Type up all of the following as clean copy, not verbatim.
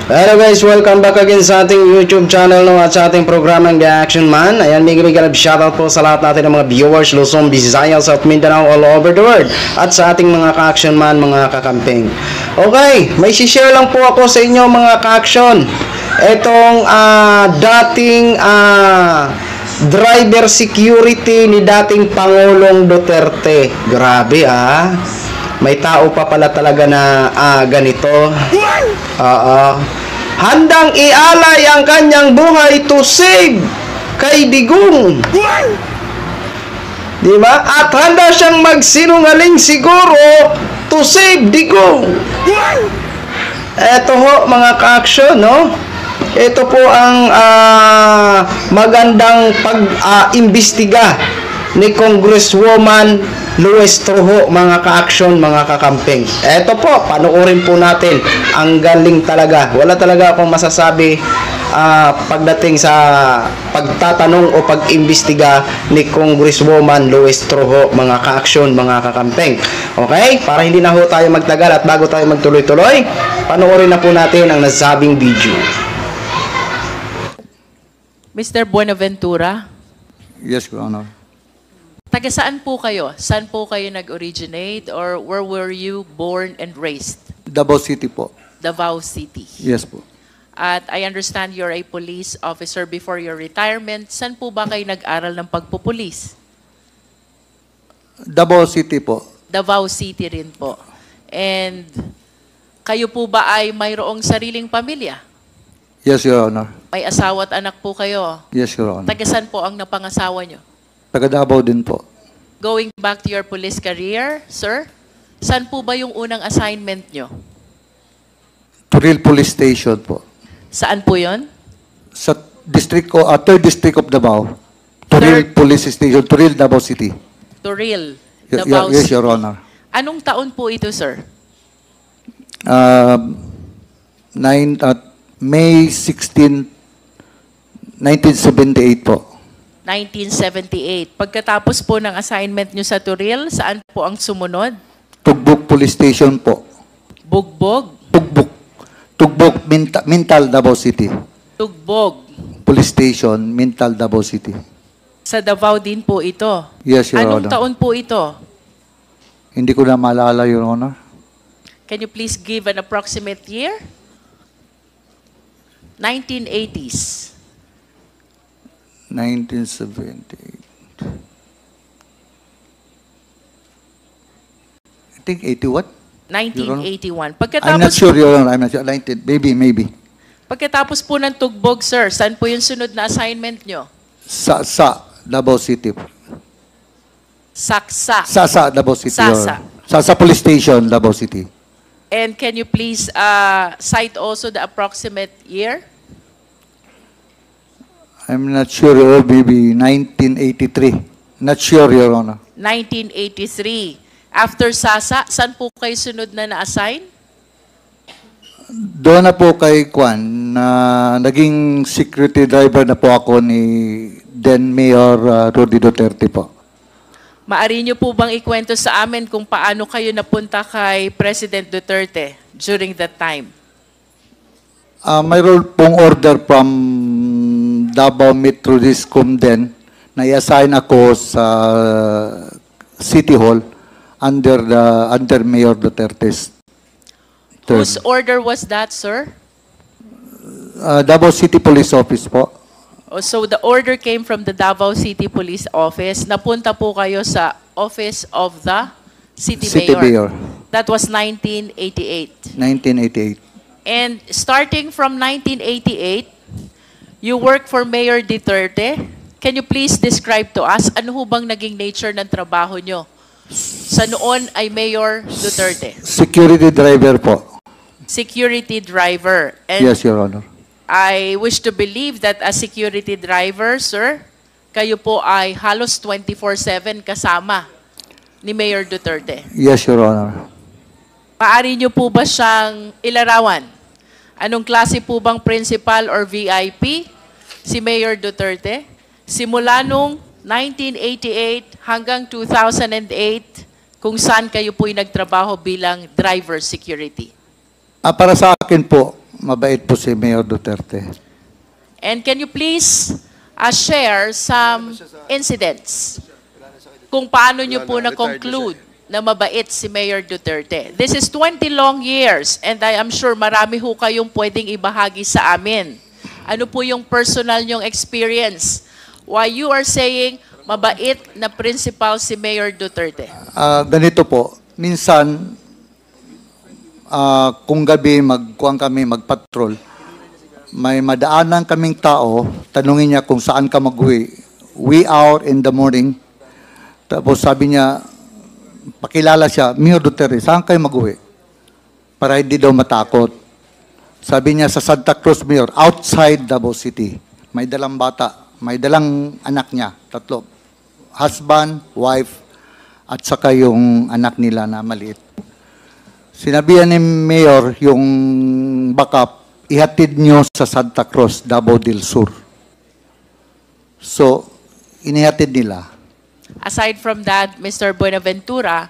Hello guys, welcome back again sa ating YouTube channel no, at sa ating programang The Action Man. Ayan, may shoutout po sa lahat natin ng mga viewers, Luzon, Visayas at Mindanao all over the world. At sa ating mga ka-action man, mga kakamping. Okay, may share lang po ako sa inyo mga ka-action. Itong dating driver security ni dating Pangulong Duterte. Grabe may tao pa pala talaga na ganito. Handang ialay ang kanyang buhay to save kay Digong. Diba? At handa siyang magsinungaling siguro to save Digong. Eto ho mga ka-action, no? Ito po ang magandang pag-imbestiga ni Congresswoman Luis Trojo, mga ka-action, mga kakamping. Eto po, panoorin po natin. Ang galing talaga. Wala talaga akong masasabi pagdating sa pagtatanong o pag-imbestiga ni Congresswoman Luis Trojo, mga ka-action, mga kakamping. Okay? Para hindi na ho tayo magtagal at bago tayo magtuloy-tuloy, panoorin na po natin ang nasabing video. Mr. Buenaventura? Yes, Your Honor. Taga saan po kayo? Saan po kayo nag-originate or where were you born and raised? Davao City po. Davao City. Yes po. At I understand you're a police officer before your retirement. Saan po ba kayo nag-aral ng pagpupulis? Davao City po. Davao City rin po. And kayo po ba ay mayroong sariling pamilya? Yes, Your Honor. May asawa at anak po kayo? Yes, Your Honor. Taga saan po ang napangasawa nyo? Taga Davao din po. Going back to your police career, sir, saan po ba yung unang assignment nyo? Turil Police Station po. Saan po yon? Sa district ko, 3rd District of Davao. Turil Police Station, Turil, Davao City. Turil, Davao Yes, City. Your Honor. Anong taon po ito, sir? May 16, 1978 po. 1978. Pagkatapos po ng assignment nyo sa Turil, saan po ang sumunod? Tugbok Police Station po. Bugbog? Tugbok, Mintal, Davao City. Tugbog. Police Station, Mintal, Davao City. Sa Davao din po ito? Yes, Your Honor. Anong taon po ito? Hindi ko na maalala, Your Honor. Can you please give an approximate year? 1980s. 1978. I think 81. 1981. I'm not sure, Your Honor. I'm not sure. Maybe. Pagkatapos po ng Tugbog, sir, saan po yung sunod na assignment nyo? Sa Davao City. Saksa. Sa Davao City. Sasa. Sa Police Station, Davao City. And can you please cite also the approximate year? I'm not sure, maybe 1983. Not sure, Your Honor. 1983. After Sasa, saan po kayo sunod na na-assign? Doon na po kay Kwan, naging security driver na po ako ni then Mayor Rudy Duterte po. Maari niyo po bang ikwento sa amin kung paano kayo napunta kay President Duterte during that time? Mayroon pong order from Davao Metro Discom din na i-assign ako sa City Hall under Mayor Duterte's term. Whose order was that, sir? Davao City Police Office po. Oh, so the order came from the Davao City Police Office. Napunta po kayo sa Office of the City Mayor. That was 1988. 1988. And starting from 1988, you work for Mayor Duterte. Can you please describe to us ano ho bang naging nature ng trabaho nyo sa noon ay Mayor Duterte? Security driver po. Security driver. And Yes, Your Honor. I wish to believe that as security driver, sir, kayo po ay halos 24/7 kasama ni Mayor Duterte. Yes, Your Honor. Maaari nyo po ba siyang ilarawan? Anong klase po bang principal or VIP si Mayor Duterte? Simula nung 1988 hanggang 2008, kung saan kayo po'y nagtrabaho bilang driver security? Para sa akin po, Mabait po si Mayor Duterte. And can you please share some incidents kung paano nyo po na-conclude na mabait si Mayor Duterte? This is 20 long years and I am sure marami ho kayong pwedeng ibahagi sa amin. Ano po yung personal nyong experience? Why you are saying mabait na principal si Mayor Duterte? Ganito po, minsan, kung gabi magkuhan kami, magpatrol, may madaanan kaming tao, tanungin niya kung saan ka mag-uwi. We out in the morning. Tapos sabi niya, pakilala siya, Mayor Duterte, saan kayo mag-uwi? Para hindi daw matakot. Sabi niya sa Santa Cruz, Mayor, outside Davao City. May dalang bata, may dalang anak niya, 3. Husband, wife, at saka yung anak nila na maliit. Sinabihan ni Mayor yung backup, ihatid nyo sa Santa Cruz, Davao del Sur. So, inihatid nila. Aside from that, Mr. Buenaventura,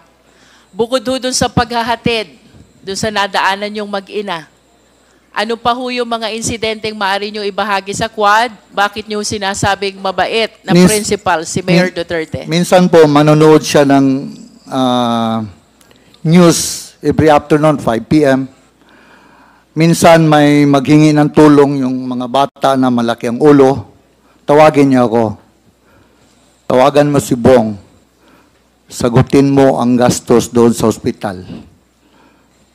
bukod ho dun sa paghahatid, dun sa nadaanan yung mag-ina, ano pa ho yung mga insidenteng maaari nyo ibahagi sa Quad? Bakit nyo sinasabing mabait na principal si Mayor Duterte? Minsan po, manonood siya ng news every afternoon, 5 p.m. Minsan may maghingi ng tulong yung mga bata na malaki ang ulo. Tawagin niya ako. Tawagan mo si Bong. Sagutin mo ang gastos doon sa ospital.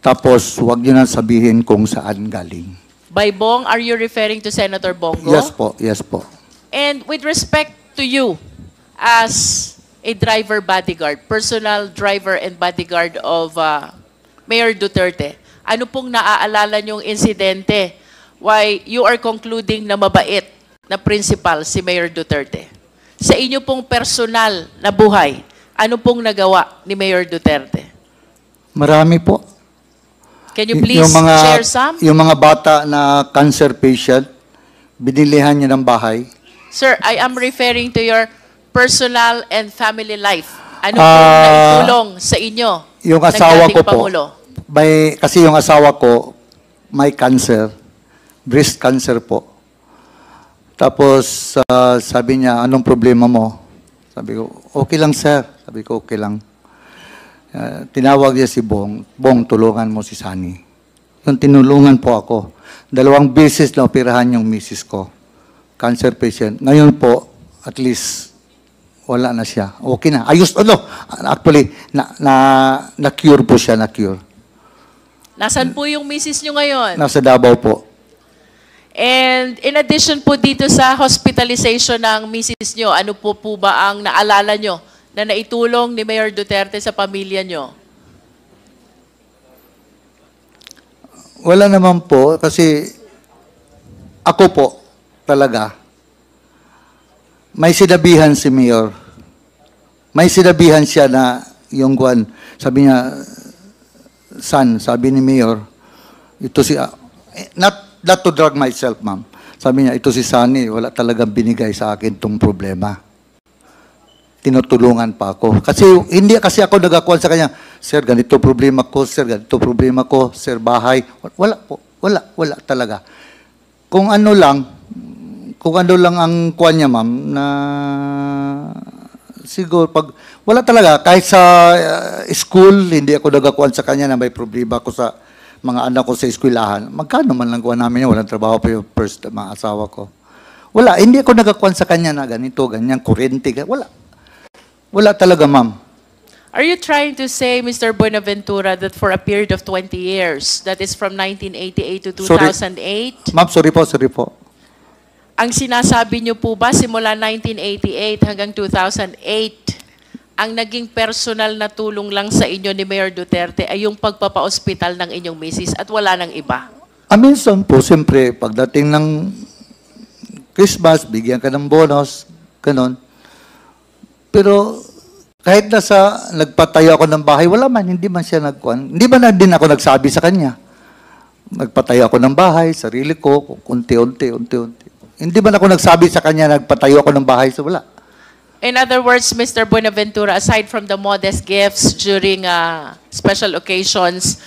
Tapos, huwag niyo na sabihin kung saan galing. By Bong, are you referring to Senator Bongo? Yes po, yes po. And with respect to you as a driver bodyguard, personal driver and bodyguard of Mayor Duterte, ano pong naaalala niyong insidente why you are concluding na mabait na principal si Mayor Duterte? Sa inyo pong personal na buhay, ano pong nagawa ni Mayor Duterte? Marami po. Can you please share some? Yung mga bata na cancer patient, binilihan niya ng bahay. Sir, I am referring to your personal and family life. Ano pong naitulong sa inyo? Yung asawa ng ko dating po, Pangulo? kasi yung asawa ko may cancer, breast cancer po. Tapos sabi niya, anong problema mo? Sabi ko, okay lang sir. Sabi ko, okay lang. Tinawag niya si Bong, Bong, tulungan mo si Sunny. Yung tinulungan po ako. 2 beses na operahan yung misis ko. Cancer patient. Ngayon po, at least, wala na siya. Okay na. Ayos, actually, na-cure po siya, na-cure. Nasaan po yung misis nyo ngayon? Nasa Davao po. And in addition po dito sa hospitalization ng misis nyo, ano po ba ang naalala nyo na naitulong ni Mayor Duterte sa pamilya nyo? Wala naman po, kasi ako po, talaga, may sinabihan si Mayor. May sinabihan siya na yung guwan, sabi niya, son, sabi ni Mayor, ito si, not to drag myself, ma'am. Sabi niya, ito si Sunny, wala talagang binigay sa akin tong problema. Tinutulungan pa ako. Kasi hindi kasi ako nagakuan sa kanya, sir, ganito problema ko, sir, ganito problema ko, sir, bahay. Wala po. Wala talaga. Kung ano lang ang kuan niya, ma'am, na siguro pag wala talaga kahit sa school hindi ako nagakuan sa kanya na may problema ko sa mga anak ko sa eskwelahan. Magkano man lang kuan namin, walang trabaho pa yung first mga asawa ko. Wala, hindi ako nagakuan sa kanya na ganito, ganyan, kuryente, wala talaga, ma'am. Are you trying to say, Mr. Buenaventura, that for a period of 20 years, that is from 1988 to 2008, Ma'am, sorry po. ang sinasabi niyo po ba simula 1988 hanggang 2008, ang naging personal na tulong lang sa inyo ni Mayor Duterte ay yung pagpapa-ospital ng inyong misis at wala nang iba? Minsan po, siyempre, pagdating ng Christmas, bigyan ka ng bonus, ganon. Pero kahit nagpatayo ako ng bahay, wala man, hindi man siya nagkuhan. Hindi man din ako nagsabi sa kanya. Nagpatayo ako ng bahay, sarili ko, unti-unti. Hindi man ako nagsabi sa kanya, nagpatayo ako ng bahay, so wala. In other words, Mr. Buenaventura, aside from the modest gifts during special occasions,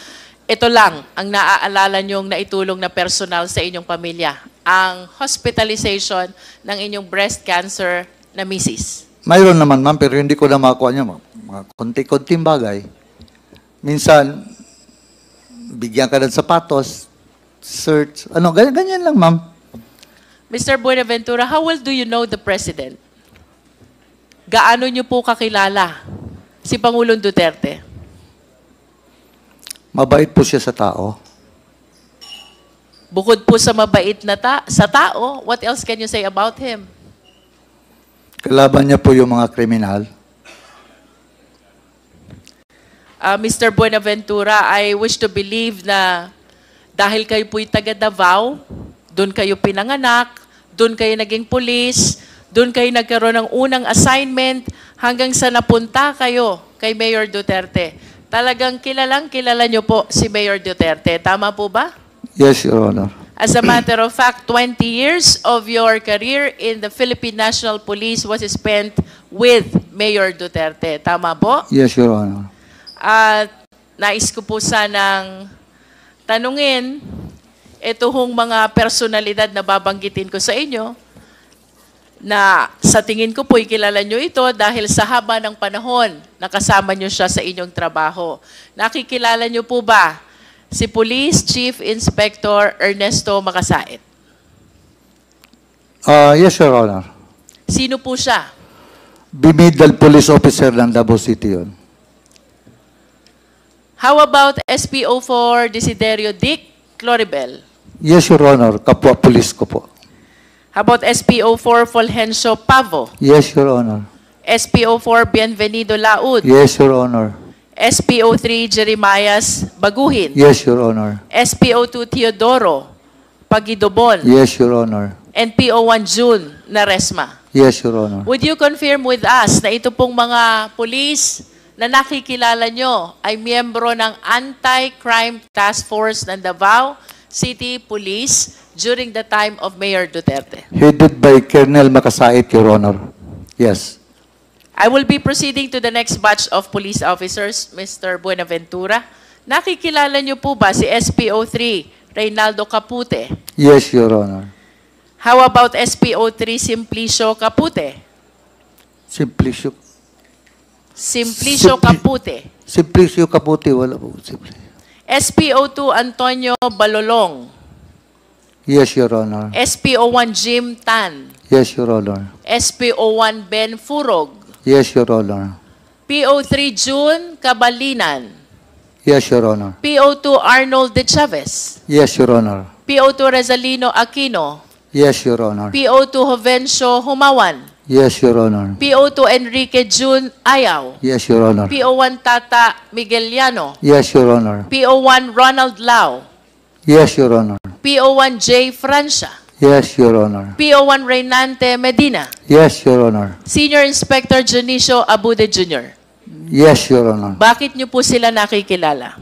ito lang ang naaalala niyong naitulong na personal sa inyong pamilya, ang hospitalization ng inyong breast cancer na misis. Mayroon naman, ma'am, pero hindi ko na makuha niya. Mga konti-konting bagay. Minsan, bigyan ka ng sapatos, search, ano, ganyan lang, ma'am. Mr. Buenaventura, how well do you know the President? Gaano niyo po kakilala si Pangulong Duterte? Mabait po siya sa tao. Bukod po sa mabait na sa tao, what else can you say about him? Kalaban niya po yung mga kriminal. Mr. Buenaventura, I wish to believe na dahil kayo po'y taga Davao, doon kayo pinanganak, doon kayo naging pulis, doon kayo nagkaroon ng unang assignment hanggang sa napunta kayo kay Mayor Duterte. Talagang kilala niyo po si Mayor Duterte. Tama po ba? Yes, Your Honor. As a matter of fact, 20 years of your career in the Philippine National Police was spent with Mayor Duterte. Tama po? Yes, Your Honor. At nais ko po sanang tanungin ito hong mga personalidad na babanggitin ko sa inyo na sa tingin ko po'y kilala nyo ito dahil sa haba ng panahon nakasama nyo siya sa inyong trabaho. Nakikilala nyo po ba si Police Chief Inspector Ernesto Makasait? Yes, Your Honor. Sino po siya? Bimidal police officer ng Davao City yun. How about SPO4 Desiderio Dick Cloribel? Yes, Your Honor. Kapwa police ko po. How about SPO4 Fulgencio Pavo? Yes, Your Honor. SPO4 Bienvenido Laud? Yes, Your Honor. SPO3 Jeremias Baguhin? Yes, Your Honor. SPO2 Teodoro Pagidobon? Yes, Your Honor. And PO1 June Naresma? Yes, Your Honor. Would you confirm with us na ito pong mga police na nakikilala nyo ay miyembro ng Anti-Crime Task Force ng Davao City Police during the time of Mayor Duterte? Headed by Colonel Makasait, Your Honor. Yes. I will be proceeding to the next batch of police officers, Mr. Buenaventura. Nakikilala niyo po ba si SPO3 Reynaldo Capute? Yes, Your Honor. How about SPO3 Simplicio Capute? Simplicio. Simplicio Simpli- Capute. Simplicio Caputi, wala po. SPO2 Antonio Balolong. Yes, Your Honor. SPO1 Jim Tan. Yes, Your Honor. SPO1 Ben Furog. Yes, Your Honor. PO3 June Cabalinan. Yes, Your Honor. PO2 Arnold De Chavez. Yes, Your Honor. PO2 Rezalino Aquino. Yes, Your Honor. PO2 Jovencio Humawan. Yes, Your Honor. PO2 Enrique June Ayaw. Yes, Your Honor. PO1 Tata Migueliano. Yes, Your Honor. PO1 Ronald Lau. Yes, Your Honor. PO1 J. Francia. Yes, Your Honor. PO1 Reynante Medina. Yes, Your Honor. Senior Inspector Junicio Abude Jr. Yes, Your Honor. Bakit niyo po sila nakikilala?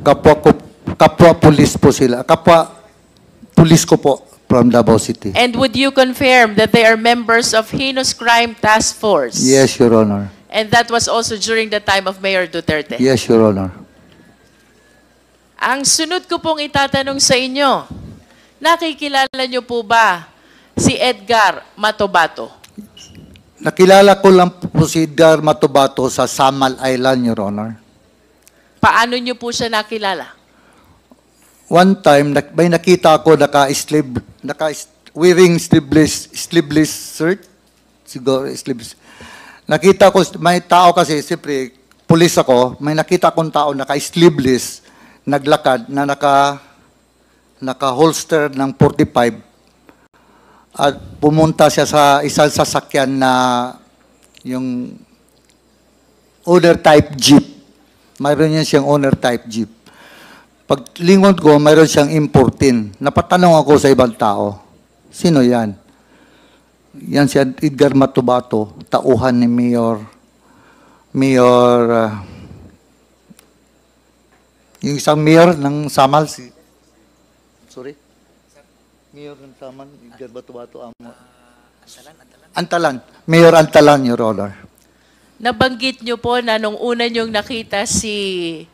Kapwa police po sila. Kapwa police ko po from Davao City. And would you confirm that they are members of Heinous Crime Task Force? Yes, Your Honor. And that was also during the time of Mayor Duterte? Yes, Your Honor. Ang sunod ko pong itatanong sa inyo, nakikilala niyo po ba si Edgar Matobato? Nakilala ko lang po si Edgar Matobato sa Samal Island, Your Honor. Paano niyo po siya nakilala? One time, may nakita ako wearing sleeveless shirt. Siguro, sleeveless. Nakita ko, may tao kasi, siyempre, pulis ako, may nakita akong tao naka-sleeveless, naglakad, na naka-holster ng 45. At pumunta siya sa isang sasakyan na yung owner type jeep. Mayroon yan siyang owner type jeep. Paglingon ko, mayroon siyang importin. Napatanong ako sa ibang tao, sino yan? Yan si Edgar Matobato, tauhan ni yung isang mayor ng Samal, Mayor ng Samal, Edgar Matobato, Antalan. Mayor Antalan, Your Honor. Nabanggit niyo po na nung una niyong nakita si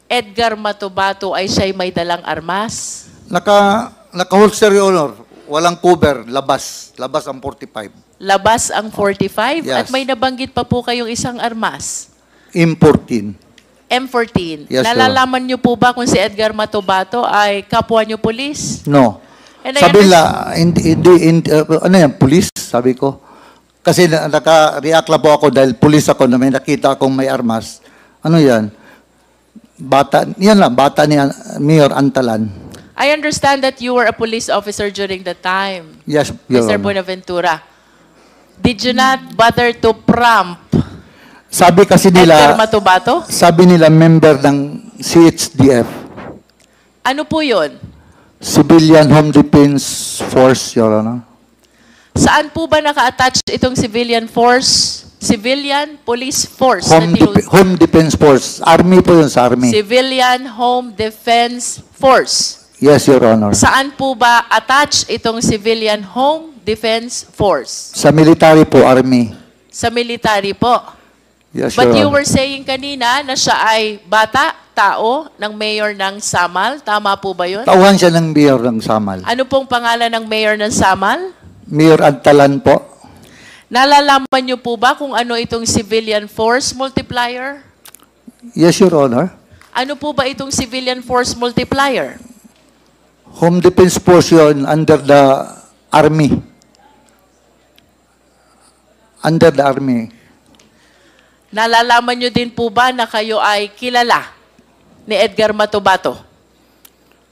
Edgar Matubato ay siya'y may dalang armas? Naka-holster, Your Honor. Walang cover, labas. Labas ang 45. Labas ang 45? Yes. At may nabanggit pa po kayong isang armas? M14. M14. Yes, Your Nalalaman niyo po ba kung si Edgar Matubato ay kapwa niyo pulis? No. And I Sabi understand- nila, ano yan, police? Sabi ko. Kasi naka-react lang po ako dahil police ako na may nakita akong may armas. Ano yan? Bata, yan lang, bata ni Mayor Antalan. I understand that you were a police officer during the time, Yes, Your Mr. Honor. Buenaventura. Did you not bother to prompt Sabi kasi Edgar nila, Matubato? sabi nila member ng CHDF, Ano po yun? Civilian Home Defense Force, Your Honor. Saan po ba naka-attach itong civilian force? Civilian Police Force. na Home Defense Force. Army po yun sa Army. Civilian Home Defense Force. Yes, Your Honor. Saan po ba attach itong Civilian Home Defense Force? Sa military po, Army. Sa military po. Yes, But Your you Honor. were saying kanina na siya ay bata, tao, ng mayor ng Samal. Tama po ba yun? Tauhan siya ng mayor ng Samal. Ano pong pangalan ng mayor ng Samal? Mayor Antalan po. Nalalaman niyo po ba kung ano itong Civilian Force Multiplier? Yes, Your Honor. Ano po ba itong Civilian Force Multiplier? Home Defense Force yun under the Army. Under the Army. Nalalaman niyo din po ba na kayo ay kilala ni Edgar Matubato?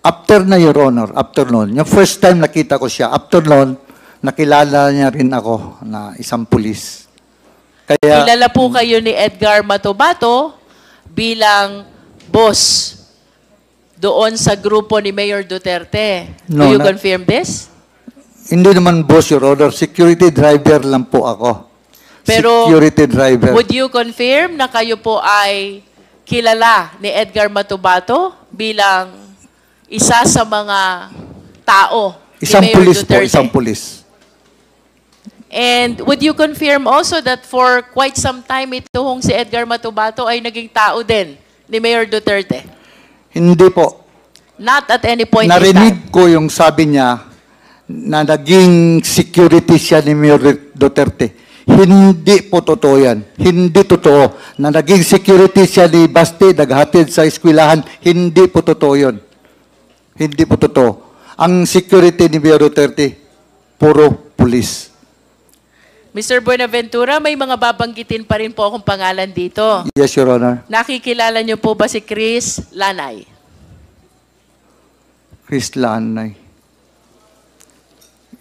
After na, Your Honor, after noon. Yung first time nakita ko siya, after noon, nakilala niya rin ako na isang pulis. Kaya, Kilala po kayo ni Edgar Matubato bilang boss doon sa grupo ni Mayor Duterte. Do No, you na- confirm this? hindi naman boss, Your Honor. Security driver lang po ako. Pero Security driver. would you confirm na kayo po ay kilala ni Edgar Matubato bilang isa sa mga tao Isang ni Mayor pulis po, Duterte? isang pulis. And would you confirm also that for quite some time itong si Edgar Matubato ay naging tao din ni Mayor Duterte? Hindi po. Not at any point in time. Narinig ko yung sabi niya na naging security siya ni Mayor Duterte. Hindi po totoo yan. Hindi totoo. Na naging security siya ni Basti, naghatid sa eskwelahan. Hindi po totoo yun. Hindi po totoo. Ang security ni Mayor Duterte, puro pulis. Mr. Buenaventura, may mga babanggitin pa rin po akong pangalan dito. Yes, Your Honor. Nakikilala niyo po ba si Chris Lanay? Chris Lanay.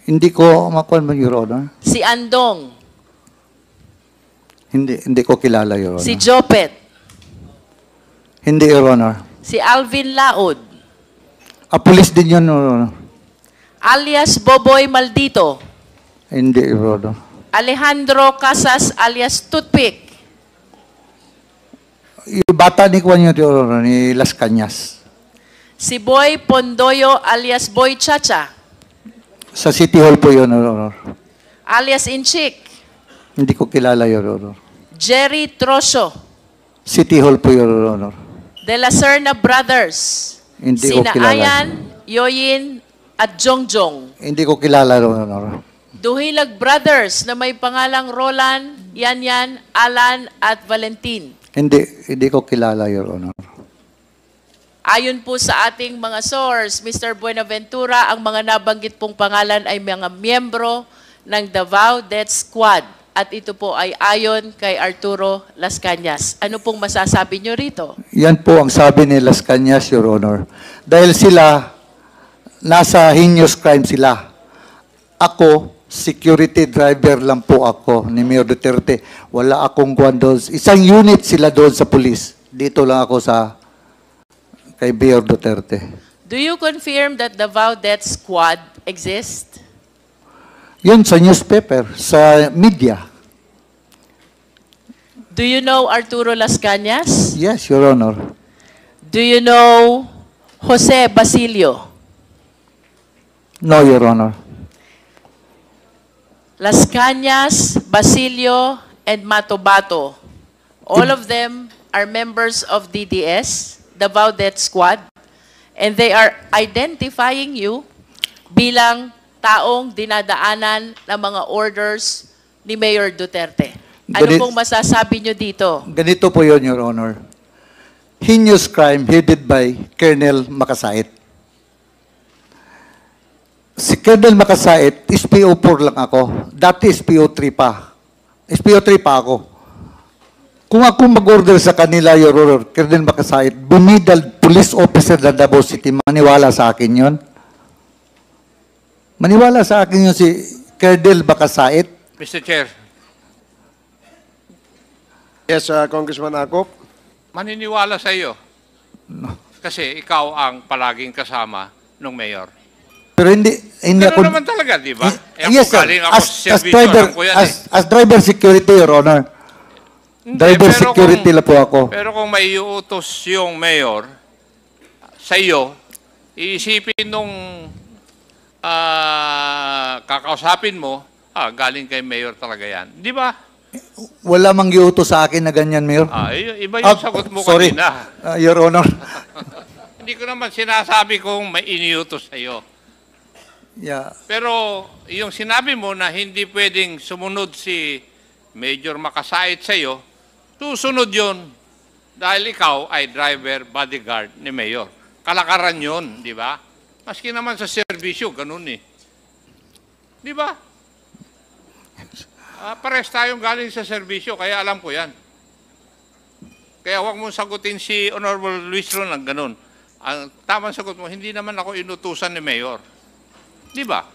Hindi ko makuha mo, Your Honor. Si Andong? Hindi ko kilala, Your Honor. Si Jopet? Hindi, Your Honor. Si Alvin Laod? Pulis din yun, Your Honor. Alias Boboy Maldito? Hindi, Your Honor. Alejandro Casas alias Toothpick? Yung bata ni Juan yun, Your Honor, ni Las Cañas. Si Boy Pondoyo alias Boy Chacha? Sa City Hall po yun, Your Honor. Alias Inchik? Hindi ko kilala, Your Honor. Jerry Trosio? City Hall po, Your Honor. De La Serna Brothers? Hindi ko Sina kilala. Ayan, Yoyin, at Jongjong? Hindi ko kilala, Your Honor. Duhilag Brothers na may pangalang Roland, Yanyan, Alan, at Valentin. Hindi ko kilala, Your Honor. Ayon po sa ating mga source, Mr. Buenaventura, ang mga nabanggit pong pangalan ay mga miyembro ng Davao Death Squad. At ito po ay ayon kay Arturo Las Cañas. Ano pong masasabi nyo rito? Yan po ang sabi ni Las Cañas, Your Honor. Dahil sila, nasa heinous crime sila. Ako, security driver lang po ako ni Mayor Duterte. Wala akong kuwan doon. Isang unit sila doon sa police. Dito lang ako sa kay Mayor Duterte. Do you confirm that Davao Death Squad exists? Yun sa newspaper, sa media. Do you know Arturo Las Cañas? Yes, Your Honor. Do you know Jose Basilio? No, Your Honor. Las Cañas, Basilio, and Matobato. All of them are members of DDS? Davao Death Squad, and they are identifying you bilang taong dinadaanan ng mga orders ni Mayor Duterte. Ano pong masasabi nyo dito? Ganito po yun, Your Honor. Heinous crime headed by Colonel Makasait. Si Colonel Makasait, SPO4 lang ako. Dati SPO3 pa. SPO3 pa ako. Kung ako mag-order sa kanila, Your Honor, Colonel Makasait, bumidal police officer na Davao City, maniwala sa akin yon. Maniwala sa akin yun si Colonel Makasait. Mr. Chair, Yes, Congressman Akop. maniniwala sa iyo. Kasi ikaw ang palaging kasama ng mayor. Pero hindi Pero ako... naman talaga, di ba? Yes, sir. Galing ako sa As servisyo, driver, alam ko yan as driver security, Your Honor. Hindi, Driver pero security lang po ako. Pero kung may iutos yung mayor sa iyo, iisipin nung kakausapin mo, galing kay mayor talaga yan. Di ba? Wala mang giuto sa akin na ganyan, Mayor. Iba yung sagot mo sorry. kanina. Your Honor. Hindi ko naman sinasabi kung may iniutos sa iyo. Yeah. Pero yung sinabi mo na hindi pwedeng sumunod si Major Makasait sa iyo, susunod yun dahil ikaw ay driver bodyguard ni Mayor. Kalakaran yun, di ba? Maski naman sa serbisyo, ganun eh. Di ba? Pares tayong galing sa serbisyo, kaya alam ko yan. Kaya huwag mong sagutin si Honorable Luis Ron ng ganun. Ang tamang sagot mo, hindi naman ako inutusan ni Mayor. Di ba?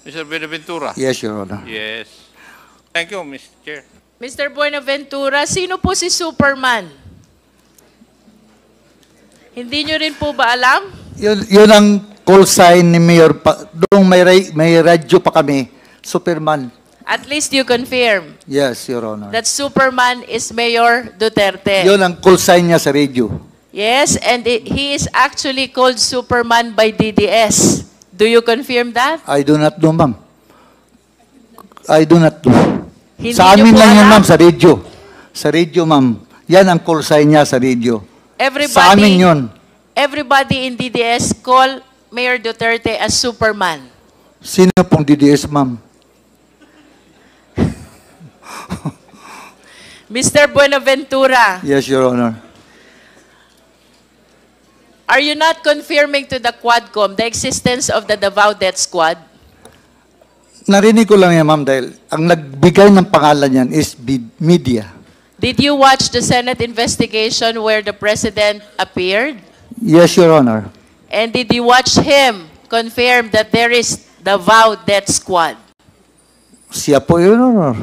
Mr. Buenaventura? Yes, Your Honor. Yes. Thank you, Mr. Chair. Mr. Buenaventura, sino po si Superman? Hindi nyo rin po ba alam? Yun ang call sign ni Mayor. Doon may radyo pa kami. Superman. At least you confirm Yes, Your Honor. that Superman is Mayor Duterte. Yun ang call sign niya sa radio. Yes, and he is actually called Superman by DDS. Do you confirm that? I do not know, ma'am. I do not know. Hindi Sa amin niyo po lang yun, alam? ma'am, sa radio. Sa radio, ma'am. Yan ang call sign niya sa radio. Sa amin yun. Everybody in DDS call Mayor Duterte as Superman. Sino pong DDS, ma'am? Mr. Buenaventura, Yes, Your Honor. are you not confirming to the Quadcom the existence of the Davao Death Squad? Narinig ko lang yan, ma'am, dahil ang nagbigay ng pangalan yan is media. Did you watch the Senate investigation where the President appeared? Yes, Your Honor. And did you watch him confirm that there is Davao Death Squad? Siya po, Your Honor.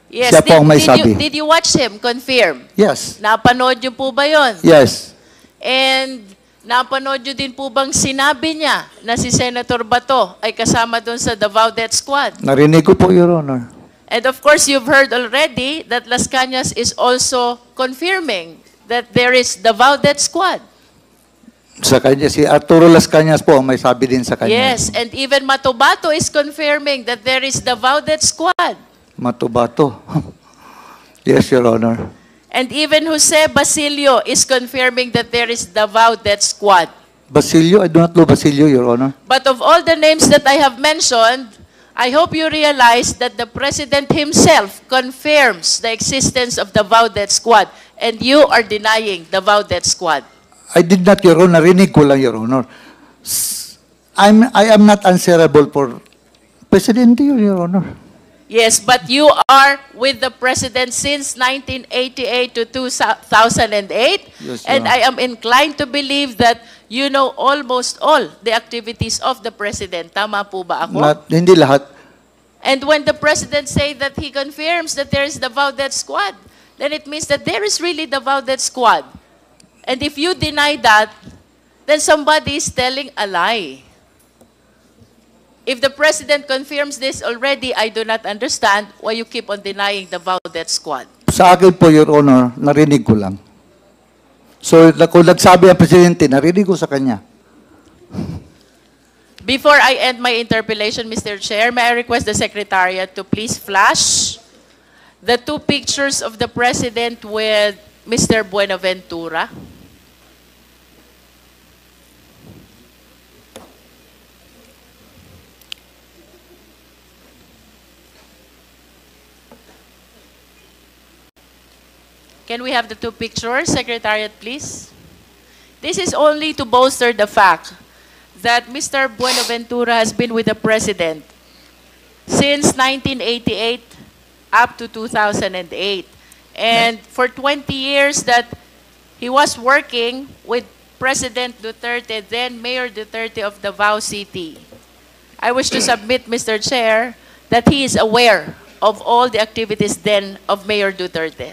Yes, Siya po ang may sabi. did you watch him confirm? Yes. Napanood niyo po ba yon? Yes. And napanood niyo din po bang sinabi niya na si Senator Bato ay kasama doon sa Davao Death Squad? Narinig ko po, Your Honor. And of course, you've heard already that Las Cañas is also confirming that there is Davao Death Squad. Sa kanya, si Arturo Las Cañas po ang may sabi din sa kanya. Yes, and even Matobato is confirming that there is Davao Death Squad. Matubato. Yes, Your Honor. And even Jose Basilio is confirming that there is Davao Death Squad. Basilio, I do not know Basilio, Your Honor. But of all the names that I have mentioned, I hope you realize that the President himself confirms the existence of Davao Death Squad, and you are denying Davao Death Squad. I did not, Your Honor. Narinig ko lang, Your Honor. I am not answerable for Presidente, Your Honor. Yes, but you are with the President since 1988 to 2008, Yes, and ma'am. I am inclined to believe that you know almost all the activities of the President. Tama po ba ako? Hindi lahat. And when the President say that he confirms that there is Davao Death Squad, then it means that there is really Davao Death Squad. And if you deny that, then somebody is telling a lie. If the President confirms this already, I do not understand why you keep on denying Davao Death Squad. Sa akin po, Your Honor, narinig ko lang. So, kung nagsabi ang Presidente, narinig ko sa kanya. Before I end my interpellation, Mr. Chair, may I request the Secretariat to please flash the two pictures of the President with Mr. Buenaventura. Can we have the two pictures, Secretariat, please? This is only to bolster the fact that Mr. Buenaventura has been with the President since 1988 up to 2008. And for 20 years that he was working with President Duterte, then Mayor Duterte of Davao City. I wish to submit, Mr. Chair, that he is aware of all the activities then of Mayor Duterte.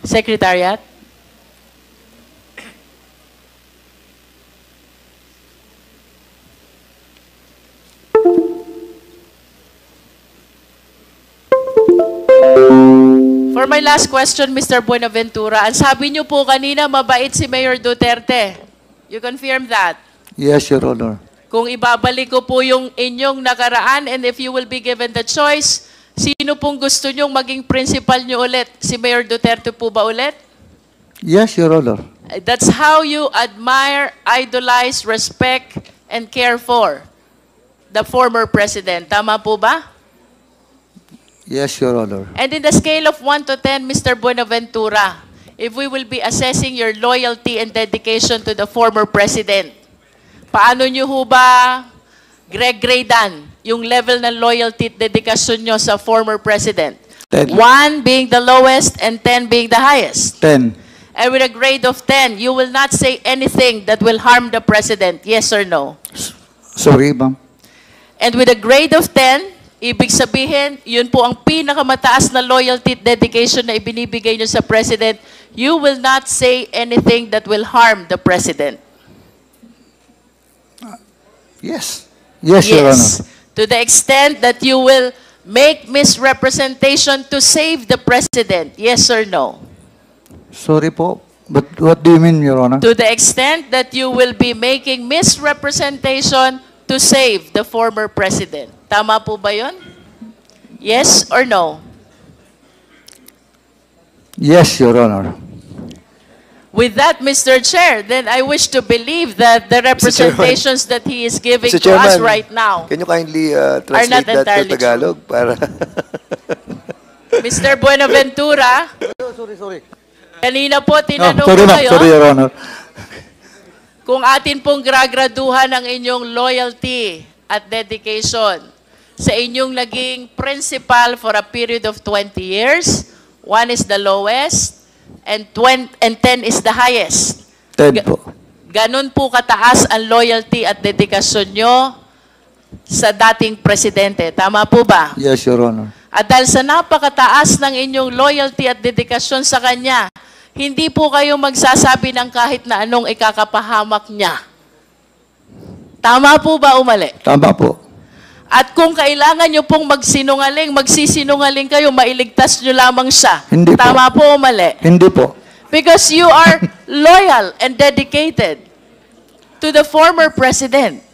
Secretariat. For my last question, Mr. Buenaventura, ang sabi niyo po kanina, mabait si Mayor Duterte. You confirm that? Yes, Your Honor. Kung ibabalik ko po yung inyong nakaraan and if you will be given the choice, sino pong gusto nyong maging principal nyo ulit? Si Mayor Duterte po ba ulit? Yes, Your Honor. That's how you admire, idolize, respect, and care for the former president. Tama po ba? Yes, Your Honor. And in the scale of 1 to 10, Mr. Buenaventura, if we will be assessing your loyalty and dedication to the former president, paano nyo ho ba gradean yung level ng loyalty at dedikasyon nyo sa former president? 10. 1 being the lowest and 10 being the highest. 10. And with a grade of 10, you will not say anything that will harm the president, yes or no? Sorry, ma'am. And with a grade of 10, ibig sabihin, yun po ang pinakamataas na loyalty at dedication na ibinibigay nyo sa president, you will not say anything that will harm the president. Yes. Yes, Your Honor. To the extent that you will make misrepresentation to save the president, yes or no? Sorry po. But what do you mean, Your Honor? To the extent that you will be making misrepresentation to save the former president. Tama po ba yun? Yes or no? Yes, Your Honor. With that, Mr. Chair, then I wish to believe that the representations that he is giving Mr. to us Chairman, right now, Can you kindly not translate that to entirely Tagalog? Para Mr. Buenaventura, kanina po tinanong sorry, ko ma'am. kayo Sorry, Your Honor. kung atin pong gragraduhan ang inyong loyalty at dedication sa inyong naging principal for a period of 20 years. 1 is the lowest and 10 is the highest. 10 po. Ganon po kataas ang loyalty at dedikasyon nyo sa dating presidente. Tama po ba? Yes, Your Honor. At dahil sa napakataas ng inyong loyalty at dedikasyon sa kanya, hindi po kayo magsasabi ng kahit na anong ikakapahamak niya. Tama po ba o mali? Tama po. At kung kailangan nyo pong magsinungaling, magsisinungaling kayo, mailigtas nyo lamang siya. Hindi po. Tama po o mali? Hindi po. Because you are loyal and dedicated to the former president.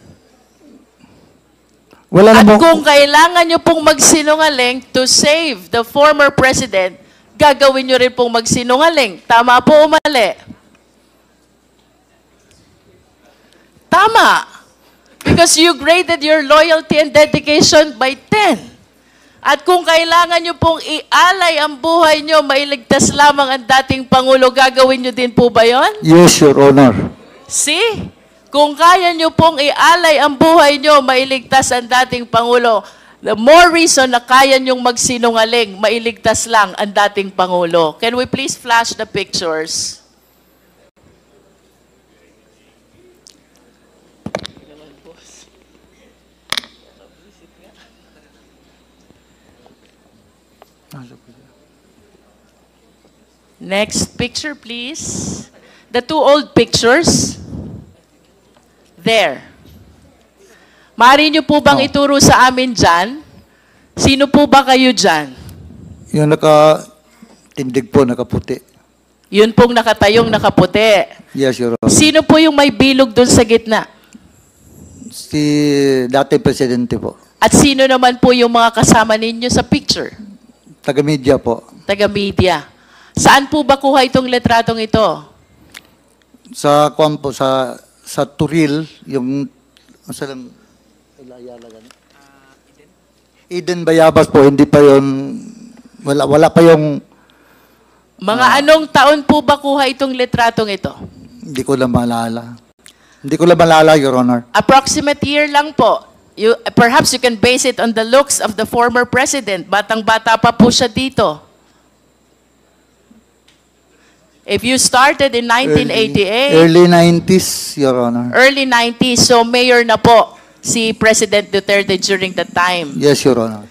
Wala At namang... kung kailangan nyo pong magsinungaling to save the former president, gagawin nyo rin pong magsinungaling. Tama po o mali? Tama. Because you graded your loyalty and dedication by 10. At kung kailangan nyo pong ialay ang buhay nyo, mailigtas lamang ang dating Pangulo, gagawin nyo din po ba yon? Yes, Your Honor. See? Kung kaya nyo pong ialay ang buhay nyo, mailigtas ang dating Pangulo, the more reason na kaya nyong magsinungaling, mailigtas lang ang dating Pangulo. Can we please flash the pictures? Next picture, please. The two old pictures. There. Maaari niyo po bang ituro sa amin dyan? Sino po ba kayo dyan? Yung nakatindig po, nakaputi. Yun pong nakatayong nakaputi. Yes, Your Honor. Sino po yung may bilog doon sa gitna? Si dating presidente po. At sino naman po yung mga kasama ninyo sa picture? Taga-media po. Taga-media. Saan po ba kuha itong letratong ito? Sa kuwan po, sa Turil, yung masalang Eden Bayabas po, hindi pa yun, wala pa yung, Mga anong taon po ba kuha itong litratong ito? hindi ko lang maalala. Hindi ko lang maalala, Your Honor. Approximate year lang po. Perhaps you can base it on the looks of the former president. Batang-bata pa po siya dito. If you started in 1988, Early 90s, Your Honor. early 90s, so mayor na po si President Duterte during that time. Yes, Your Honor.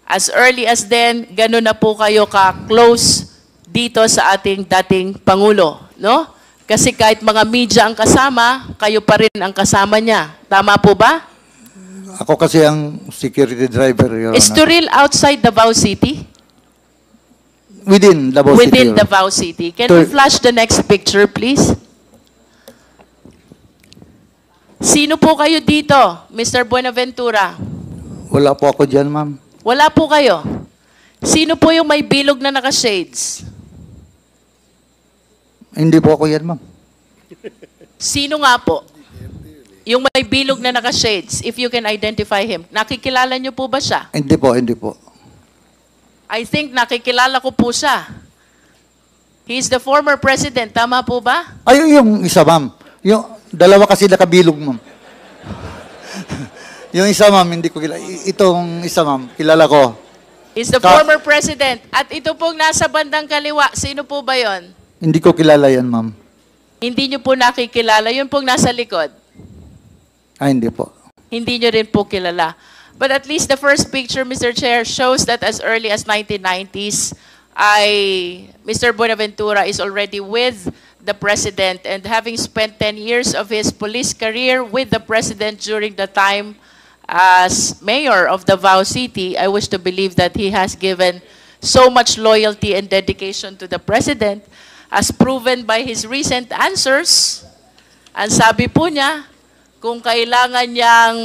As early as then, ganun na po kayo ka-close dito sa ating dating Pangulo, no? Kasi kahit mga media ang kasama, kayo pa rin ang kasama niya. Tama po ba? Ako kasi ang security driver, Your Is Honor. Turil outside Davao City? Within Davao City, Within Your Honor. Davao City. Can we flash the next picture, please? Sino po kayo dito, Mr. Buenaventura? Wala po ako dyan, ma'am. Wala po kayo. Sino po yung may bilog na naka-shades? Hindi po ako yan, ma'am. Sino nga po? Yung may bilog na naka-shades, if you can identify him. Nakikilala niyo po ba siya? Hindi po, hindi po. I think nakikilala ko po siya. He's the former president, tama po ba? Ay, yung isa, ma'am. Yung dalawa kasi nakabilog, ma'am. Yung isa, ma'am, hindi ko kilala. Itong isa, ma'am, kilala ko. He's the Ka- former president. At ito pong nasa bandang kaliwa, sino po ba yon? Hindi ko kilala yan, ma'am. Hindi niyo po nakikilala. Yun pong nasa likod. Ay, hindi po. Hindi niyo rin po kilala. But at least the first picture, Mr. Chair, shows that as early as 1990s, Mr. Buenaventura is already with the President and having spent 10 years of his police career with the President during the time as mayor of Davao City, I wish to believe that he has given so much loyalty and dedication to the President as proven by his recent answers. Ang sabi po niya, kung kailangan niyang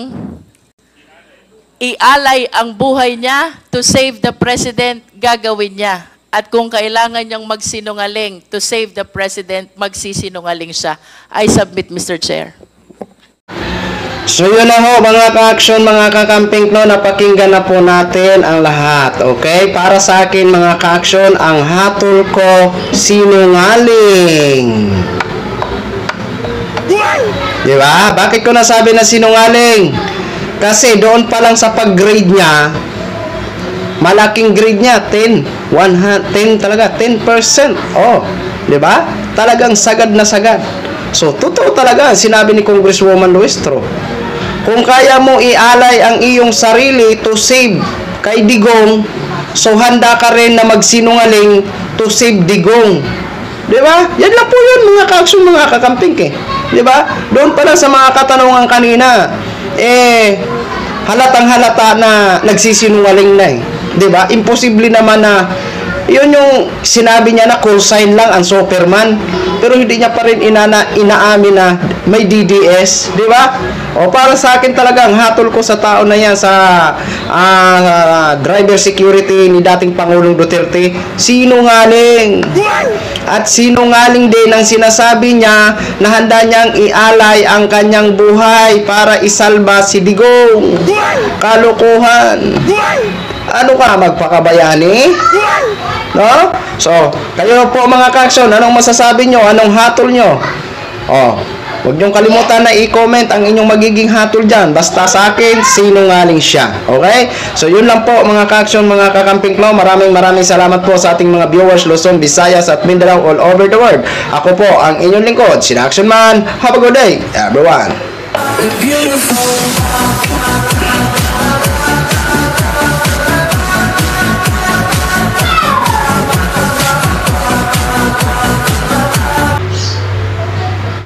ialay ang buhay niya to save the President, gagawin niya. At kung kailangan niyang magsinungaling to save the President, magsisinungaling siya. I submit, Mr. Chair. So yun na ho mga ka-action, mga kakamping no, napakinggan na po natin ang lahat. Okay? Para sa akin mga ka-action, ang hatol ko, sinungaling. Di ba? Bakit ko nasabi na sinungaling? Kasi doon pa lang sa pag-grade niya, malaking grade niya, 10 talaga, 10%. Oh, di ba? Talagang sagad na sagad. So, totoo talaga, sinabi ni Congresswoman Luistro. Kung kaya mo ialay ang iyong sarili to save kay Digong, so handa ka rin na magsinungaling to save Digong. Di ba? Yan lang po yun, mga ka-action, mga kakamping eh. Di ba? Doon pa lang sa mga katanungan kanina, halatang halata na nagsisinungaling na eh. Di ba? Imposible naman na yun yung sinabi niya na call sign lang ang Superman, pero hindi niya pa rin inaamin na may DDS, di ba? O para sa akin talaga ang hatol ko sa tao na yan, sa driver security ni dating Pangulong Duterte, sinungaling. At sinungaling din ang sinasabi niya na handa niyang ialay ang kanyang buhay para isalba si Digong. Kalokohan. Ano ka, magpakabayani? No? So, kayo po mga ka-action, anong masasabi nyo? Anong hatol nyo? Oh, huwag nyong kalimutan na i-comment ang inyong magiging hatol dyan. Basta sa akin, sinungaling siya. Okay? So, yun lang po mga ka-action, mga kakamping klaw. Maraming salamat po sa ating mga viewers, Luzon, Visayas at Mindanao all over the world. Ako po ang inyong lingkod, Sina Action Man. Have a good day, everyone. Beautiful.